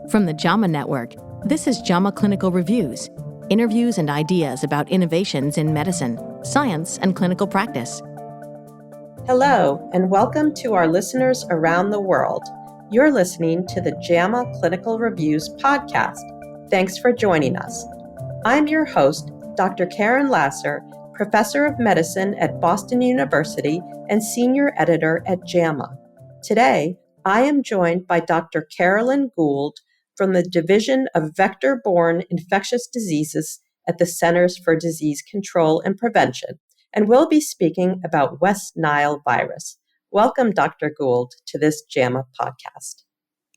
From the JAMA Network, this is JAMA Clinical Reviews, interviews and ideas about innovations in medicine, science, and clinical practice. Hello, and welcome to our listeners around the world. You're listening to the JAMA Clinical Reviews podcast. Thanks for joining us. I'm your host, Dr. Karen Lasser, Professor of Medicine at Boston University and Senior Editor at JAMA. Today, I am joined by Dr. Carolyn Gould from the Division of Vector-Borne Infectious Diseases at the Centers for Disease Control and Prevention, and we'll be speaking about West Nile virus. Welcome, Dr. Gould, to this JAMA podcast.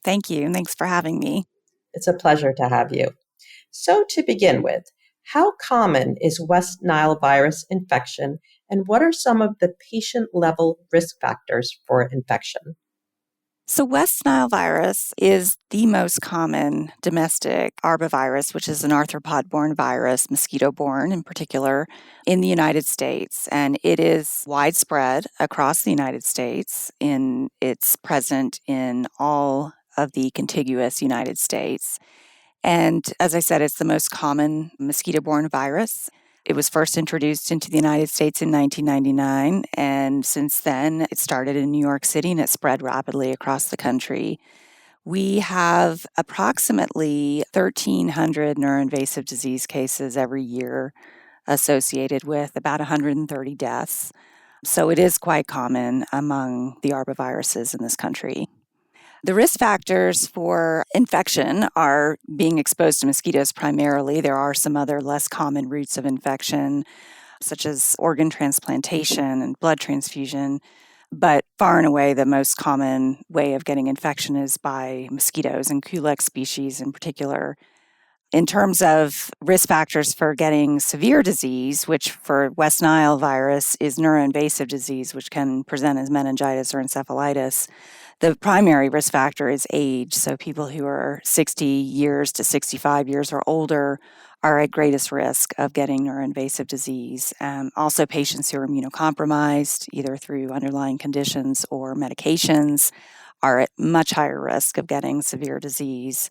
Thank you, and thanks for having me. It's a pleasure to have you. So to begin with, how common is West Nile virus infection, and what are some of the patient-level risk factors for infection? So West Nile virus is the most common domestic arbovirus, which is an arthropod-borne virus, mosquito-borne in particular, in the United States. And it is widespread across the United States. It's present in all of the contiguous United States. And as I said, it's the most common mosquito-borne virus. It was first introduced into the United States in 1999, and since then it started in New York City and it spread rapidly across the country. We have approximately 1,300 neuroinvasive disease cases every year associated with about 130 deaths. So it is quite common among the arboviruses in this country. The risk factors for infection are being exposed to mosquitoes primarily. There are some other less common routes of infection, such as organ transplantation and blood transfusion. But far and away, the most common way of getting infection is by mosquitoes, and Culex species in particular. In terms of risk factors for getting severe disease, which for West Nile virus is neuroinvasive disease, which can present as meningitis or encephalitis, the primary risk factor is age. So people who are 60 years to 65 years or older are at greatest risk of getting neuroinvasive disease. Also, patients who are immunocompromised, either through underlying conditions or medications, are at much higher risk of getting severe disease.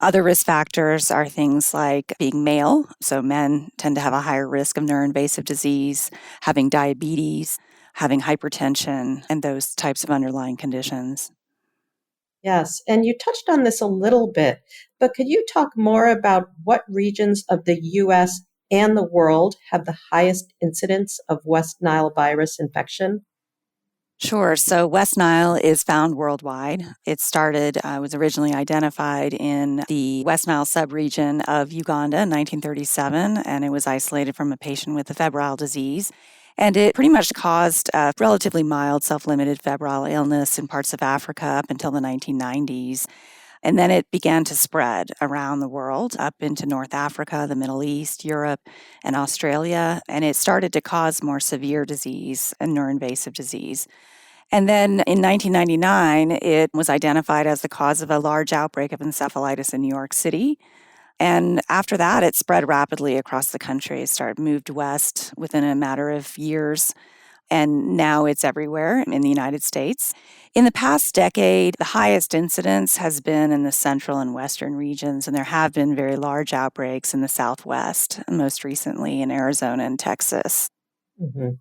Other risk factors are things like being male. So men tend to have a higher risk of neuroinvasive disease, having diabetes, having hypertension, and those types of underlying conditions. Yes, and you touched on this a little bit, but could you talk more about what regions of the U.S. and the world have the highest incidence of West Nile virus infection? Sure. So West Nile is found worldwide. It was originally identified in the West Nile subregion of Uganda in 1937, and it was isolated from a patient with a febrile disease. And it pretty much caused a relatively mild self-limited febrile illness in parts of Africa up until the 1990s. And then it began to spread around the world, up into North Africa, the Middle East, Europe, and Australia. And it started to cause more severe disease and neuroinvasive disease. And then in 1999, it was identified as the cause of a large outbreak of encephalitis in New York City. And after that, it spread rapidly across the country. It moved west within a matter of years, and now it's everywhere in the United States. In the past decade, the highest incidence has been in the central and western regions, and there have been very large outbreaks in the Southwest, most recently in Arizona and Texas. Mm-hmm.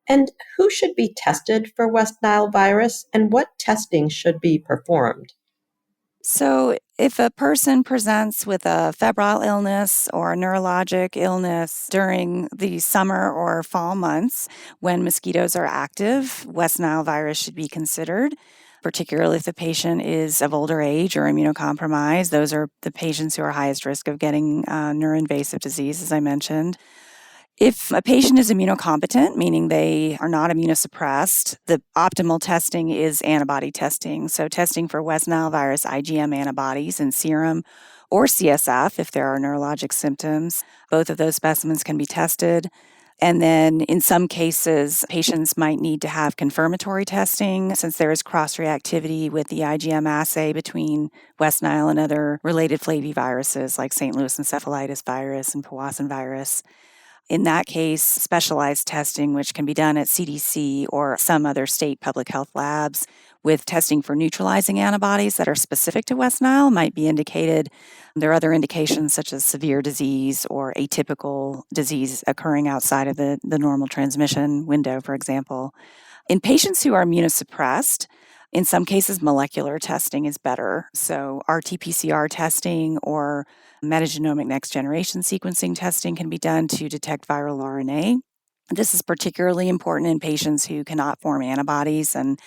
And who should be tested for West Nile virus, and what testing should be performed? So if a person presents with a febrile illness or a neurologic illness during the summer or fall months when mosquitoes are active, West Nile virus should be considered, particularly if the patient is of older age or immunocompromised. Those are the patients who are highest risk of getting neuroinvasive disease, as I mentioned. If a patient is immunocompetent, meaning they are not immunosuppressed, the optimal testing is antibody testing. So testing for West Nile virus IgM antibodies in serum or CSF if there are neurologic symptoms. Both of those specimens can be tested. And then in some cases, patients might need to have confirmatory testing since there is cross-reactivity with the IgM assay between West Nile and other related flaviviruses like St. Louis encephalitis virus and Powassan virus. In that case, specialized testing, which can be done at CDC or some other state public health labs, with testing for neutralizing antibodies that are specific to West Nile might be indicated. There are other indications such as severe disease or atypical disease occurring outside of the normal transmission window, for example. In patients who are immunosuppressed, in some cases, molecular testing is better. So RT-PCR testing or metagenomic next-generation sequencing testing can be done to detect viral RNA. This is particularly important in patients who cannot form antibodies, and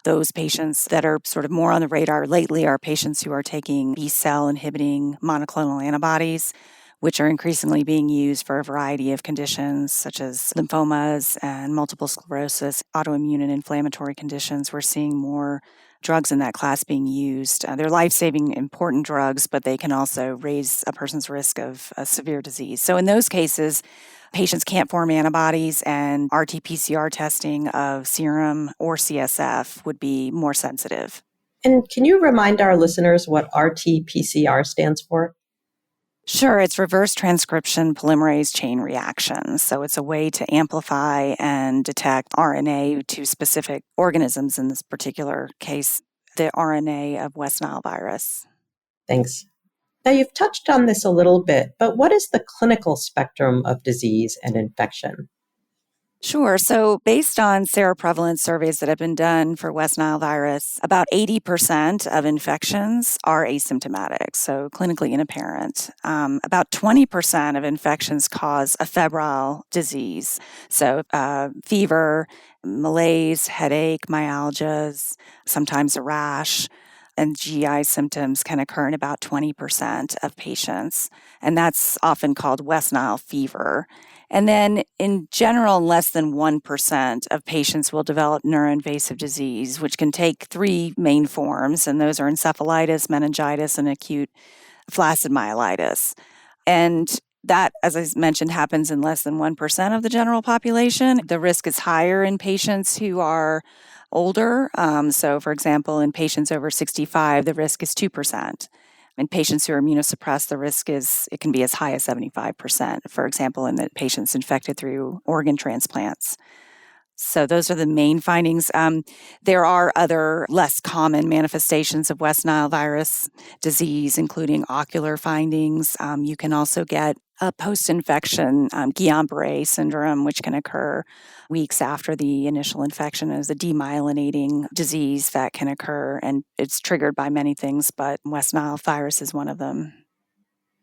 those patients that are sort of more on the radar lately are patients who are taking B-cell inhibiting monoclonal antibodies, which are increasingly being used for a variety of conditions such as lymphomas and multiple sclerosis, autoimmune and inflammatory conditions. We're seeing more drugs in that class being used. They're life-saving, important drugs, but they can also raise a person's risk of a severe disease. So in those cases, patients can't form antibodies, and RT-PCR testing of serum or CSF would be more sensitive. And can you remind our listeners what RT-PCR stands for? Sure, it's reverse transcription polymerase chain reactions. So it's a way to amplify and detect RNA to specific organisms, in this particular case, the RNA of West Nile virus. Thanks. Now, you've touched on this a little bit, but what is the clinical spectrum of disease and infection? Sure. So, based on seroprevalence surveys that have been done for West Nile virus, about 80% of infections are asymptomatic, so clinically inapparent. About 20% of infections cause a febrile disease, so fever, malaise, headache, myalgias, sometimes a rash. And GI symptoms can occur in about 20% of patients. And that's often called West Nile fever. And then in general, less than 1% of patients will develop neuroinvasive disease, which can take three main forms, and those are encephalitis, meningitis, and acute flaccid myelitis. And that, as I mentioned, happens in less than 1% of the general population. The risk is higher in patients who are older. So, for example, in patients over 65, the risk is 2%. In patients who are immunosuppressed, the risk it can be as high as 75%, for example, in the patients infected through organ transplants. So those are the main findings. There are other less common manifestations of West Nile virus disease, including ocular findings. You can also get a post-infection Guillain-Barré syndrome, which can occur weeks after the initial infection, as a demyelinating disease that can occur, and it's triggered by many things, but West Nile virus is one of them.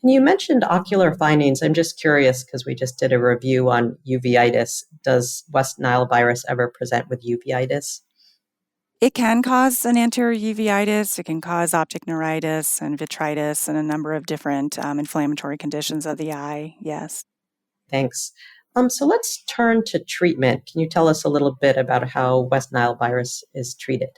And you mentioned ocular findings. I'm just curious because we just did a review on uveitis. Does West Nile virus ever present with uveitis? It can cause an anterior uveitis. It can cause optic neuritis and vitritis and a number of different inflammatory conditions of the eye, yes. Thanks. So let's turn to treatment. Can you tell us a little bit about how West Nile virus is treated?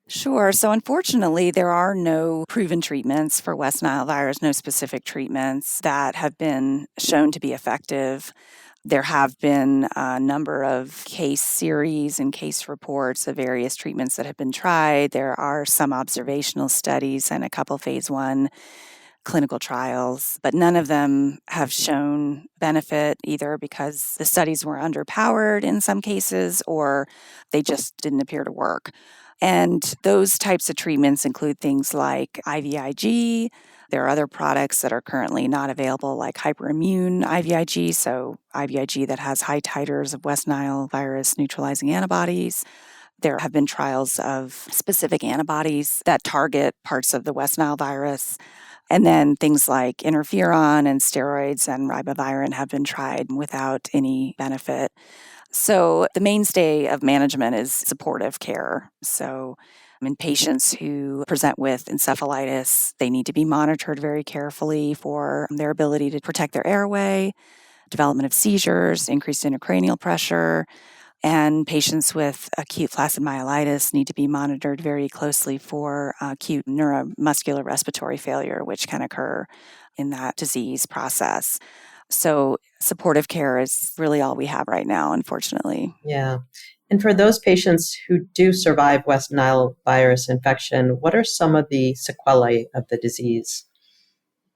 Sure. So unfortunately, there are no proven treatments for West Nile virus, no specific treatments that have been shown to be effective. There have been a number of case series and case reports of various treatments that have been tried. There are some observational studies and a couple phase 1 clinical trials, but none of them have shown benefit, either because the studies were underpowered in some cases or they just didn't appear to work. And those types of treatments include things like IVIG. There are other products that are currently not available, like hyperimmune IVIG, so IVIG that has high titers of West Nile virus neutralizing antibodies. There have been trials of specific antibodies that target parts of the West Nile virus. And then things like interferon and steroids and ribavirin have been tried without any benefit. So the mainstay of management is supportive care. So in patients who present with encephalitis, they need to be monitored very carefully for their ability to protect their airway, development of seizures, increased intracranial pressure. And patients with acute flaccid myelitis need to be monitored very closely for acute neuromuscular respiratory failure, which can occur in that disease process. So supportive care is really all we have right now, unfortunately. Yeah. And for those patients who do survive West Nile virus infection, what are some of the sequelae of the disease?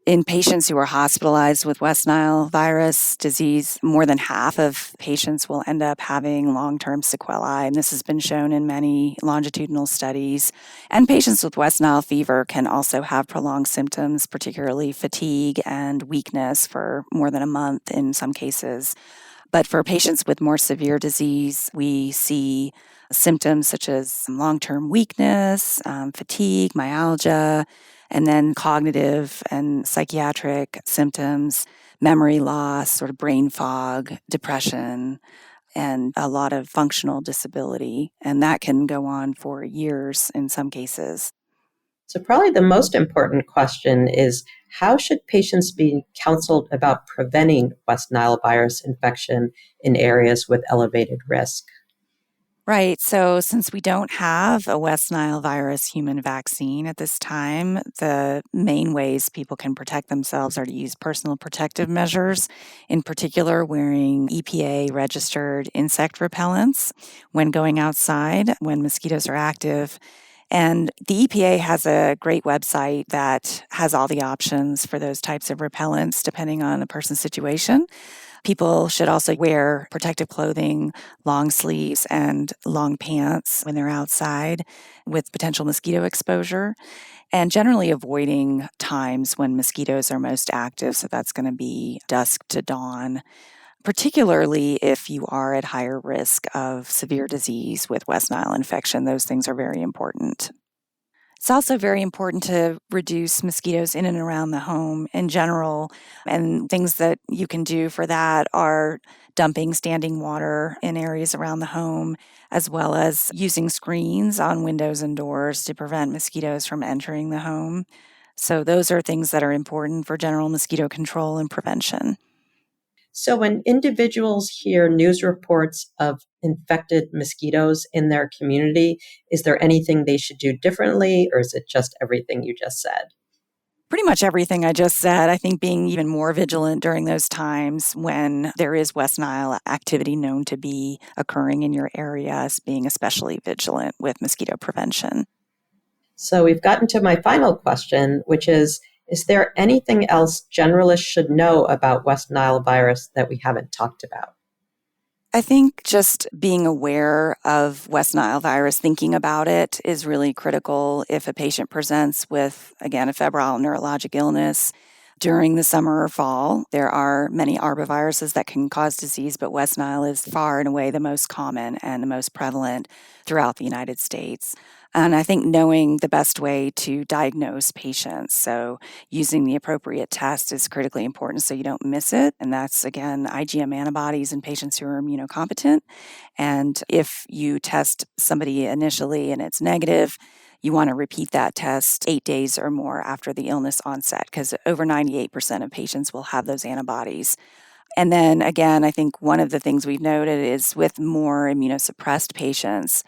In patients who are hospitalized with West Nile virus disease, more than half of patients will end up having long-term sequelae, and this has been shown in many longitudinal studies. And patients with West Nile fever can also have prolonged symptoms, particularly fatigue and weakness for more than a month in some cases. But for patients with more severe disease, we see symptoms such as long-term weakness, fatigue, myalgia, and then cognitive and psychiatric symptoms, memory loss, sort of brain fog, depression, and a lot of functional disability. And that can go on for years in some cases. So probably the most important question is, how should patients be counseled about preventing West Nile virus infection in areas with elevated risk? Right. So, since we don't have a West Nile virus human vaccine at this time, the main ways people can protect themselves are to use personal protective measures, in particular, wearing EPA registered insect repellents when going outside when mosquitoes are active. And the EPA has a great website that has all the options for those types of repellents depending on a person's situation. People should also wear protective clothing, long sleeves, and long pants when they're outside with potential mosquito exposure, and generally avoiding times when mosquitoes are most active. So that's going to be dusk to dawn, particularly if you are at higher risk of severe disease with West Nile infection. Those things are very important. It's also very important to reduce mosquitoes in and around the home in general. And things that you can do for that are dumping standing water in areas around the home, as well as using screens on windows and doors to prevent mosquitoes from entering the home. So, those are things that are important for general mosquito control and prevention. So when individuals hear news reports of infected mosquitoes in their community, is there anything they should do differently, or is it just everything you just said? Pretty much everything I just said. I think being even more vigilant during those times when there is West Nile activity known to be occurring in your area, is being especially vigilant with mosquito prevention. So we've gotten to my final question, which is there anything else generalists should know about West Nile virus that we haven't talked about? I think just being aware of West Nile virus, thinking about it, is really critical if a patient presents with, again, a febrile neurologic illness during the summer or fall. There are many arboviruses that can cause disease, but West Nile is far and away the most common and the most prevalent throughout the United States. And I think knowing the best way to diagnose patients, so using the appropriate test, is critically important so you don't miss it. And that's, again, IgM antibodies in patients who are immunocompetent. And if you test somebody initially and it's negative, you want to repeat that test 8 days or more after the illness onset, because over 98% of patients will have those antibodies. And then again, I think one of the things we've noted is with more immunosuppressed patients,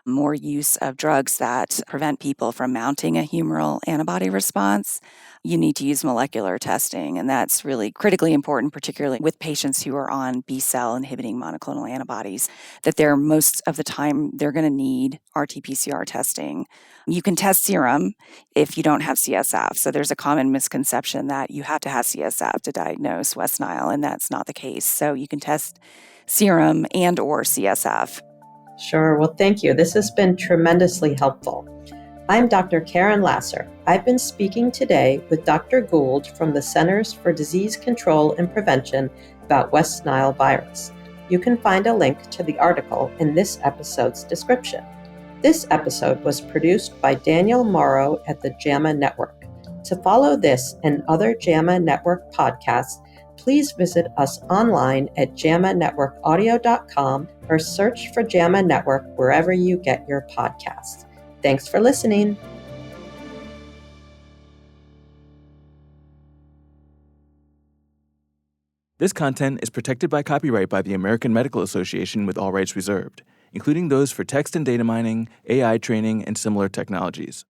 more use of drugs that prevent people from mounting a humoral antibody response, you need to use molecular testing. And that's really critically important, particularly with patients who are on B-cell inhibiting monoclonal antibodies, that they're most of the time they're going to need RT-PCR testing. You can test serum if you don't have CSF. So there's a common misconception that you have to have CSF to diagnose West Nile, and that's not the case. So you can test serum and or CSF. Sure. Well, thank you. This has been tremendously helpful. I'm Dr. Karen Lasser. I've been speaking today with Dr. Gould from the Centers for Disease Control and Prevention about West Nile virus. You can find a link to the article in this episode's description. This episode was produced by Daniel Morrow at the JAMA Network. To follow this and other JAMA Network podcasts, please visit us online at jamanetworkaudio.com or search for JAMA Network wherever you get your podcasts. Thanks for listening. This content is protected by copyright by the American Medical Association with all rights reserved, including those for text and data mining, AI training, and similar technologies.